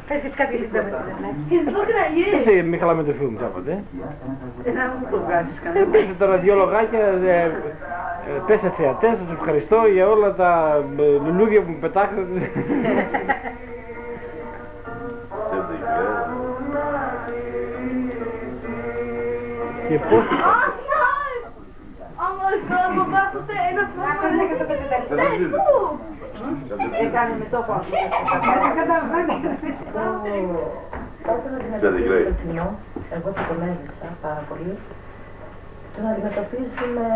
Πες και κάτι λίγο με He's looking at you. Εσύ μη χαλάμε το φιλμ τσάπατε. Να μου το βγάζεις κανένα. Πέσε τώρα δυο λογάκια, πέσε θεατές, σας ευχαριστώ για όλα τα λουλούδια που μου πετάξατε. Και πώς... Έκανε με το φως. Το κοινό, εγώ θα τον έζησα πάρα πολύ, τον αντιμετωπίζει με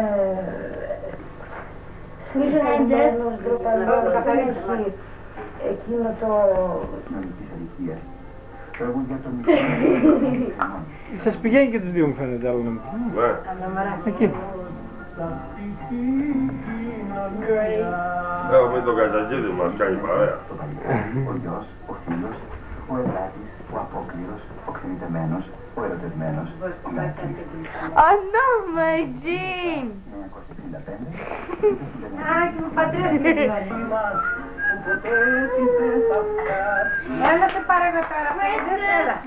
συγκεκριμένος, ντροπαλός, δεν έχει εκείνο το... Σας πηγαίνει και τους δύο μου φαίνεται άλλο να μου πει. Εκεί. Με τον Καζατζίδη μας κάνει παρέα. Ο γιος, ο φίλος, ο εργάτης, ο απόκλειος, ο ξενιτεμένος, ο ερωτευμένος, ο Μέρκης. Oh no, my Jean! 1965. Α, και μου παντρεύτηκε την άλλη. Έλα σε παρακαλώ τώρα, έτσι, έλα.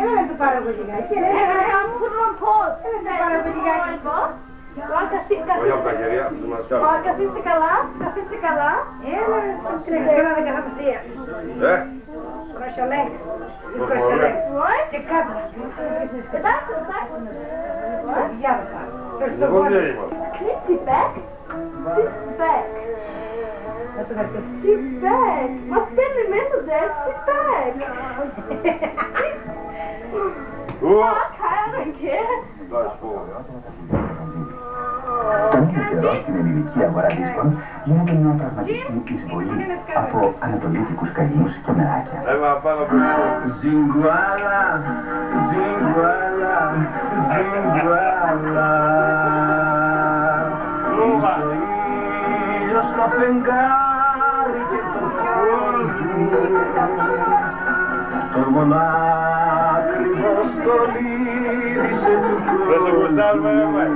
Έλα να του πάρω εγώ λιγάκι, έλα να πάρω εγώ λιγάκι. Όχι από τα χέρια, του μας κάνουν. Καθίστε καλά, καθίστε καλά. Έλα, τρέχει τώρα δεν καθαπαστεία. Κροσιολέξ. Κροσιολέξ. Και κάτω. Εντάξει, εντάξει. Για να πάρω. Εγώ τι είμαι. Sit back. Sit back. Να σου δείτε. Sit back. Μα στέλνει μέσα δεν. Sit back. Fuck, I don't care. Τον ίδιο καιρό στην ελληνική αγορά δίσκων γίνεται μια πραγματική εισβολή από ανατολίτικους καημούς και μεράκια. Έλα πάνω από εδώ. Ζιγκουάλα, ζιγκουάλα, ζιγκουάλα. Ήλιος στο φεγγάρι και το κόσμο, το μονάκριβο στολίδησε του κόσμου. Δεν σε γουστάρουμε ρε μέ.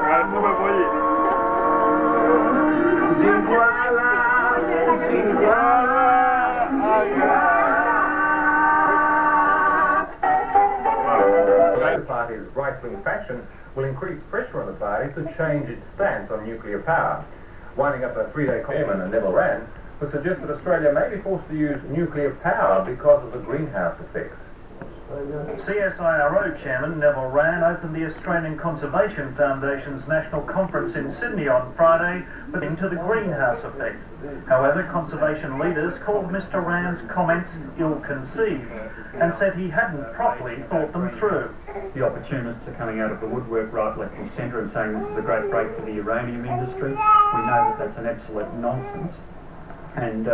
Ευχαριστούμε πολύ. The party's right-wing faction will increase pressure on the party to change its stance on nuclear power. Winding up a three-day chairman, Neville Rand, who suggested Australia may be forced to use nuclear power because of the greenhouse effect. CSIRO Chairman Neville Rand opened the Australian Conservation Foundation's national conference in Sydney on Friday, putting to the greenhouse effect. However, conservation leaders called Mr Rand's comments ill-conceived and said he hadn't properly thought them through. The opportunists are coming out of the woodwork right, left and centre and saying this is a great break for the uranium industry. We know that that's an absolute nonsense. And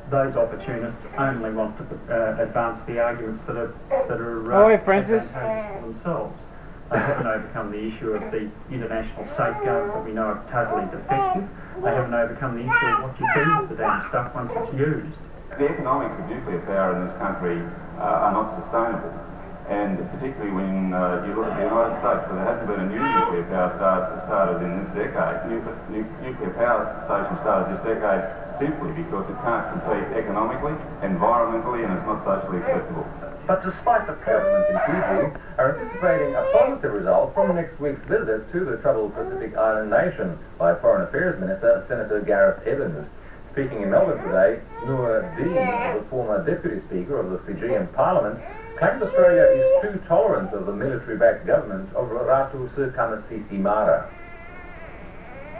those opportunists only want to advance the arguments that are advantageous for themselves. They haven't overcome the issue of the international safeguards that we know are totally defective. They haven't overcome the issue of what you do with the damn stuff once it's used. The economics of nuclear power in this country are not sustainable. And particularly when you look at the United States, where there hasn't been a new nuclear power started in this decade. Nuclear power station started this decade simply because it can't compete economically, environmentally, and it's not socially acceptable. But despite the government in Fiji are anticipating a positive result from next week's visit to the troubled Pacific Island nation by Foreign Affairs Minister Senator Gareth Evans. Speaking in Melbourne today, Noor Dean, the former Deputy Speaker of the Fijian Parliament, claimed Australia is too tolerant of the military-backed government of Ratu Tamasisi Mara.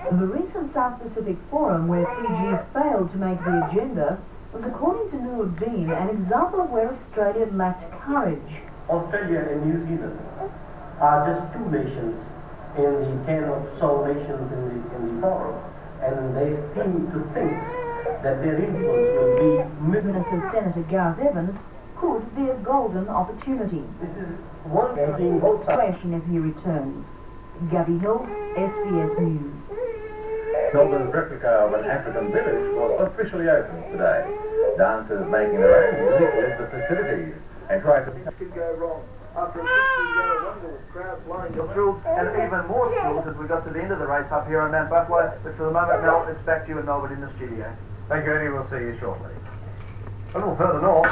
The recent South Pacific Forum where Fiji failed to make the agenda was, according to Noor Dean, an example of where Australia lacked courage. Australia and New Zealand are just two nations in the 10 or so nations in the forum, and they seem to think that their influence will be... Minister Senator Gareth Evans could be a golden opportunity. This is one thing both sides. If he returns. Gabby Hills, SBS News. Melbourne's replica of an African village was officially opened today. Dancers making their own music led the festivities. and try to... Could go wrong. After a 60-yard wonder with crowds lined up. Thrilled and even more thrilled as we got to the end of the race up here on Mount Buffalo. But for the moment, Mel, it's back to you in Melbourne in the studio. Thank you, Eddie. We'll see you shortly. A little further north,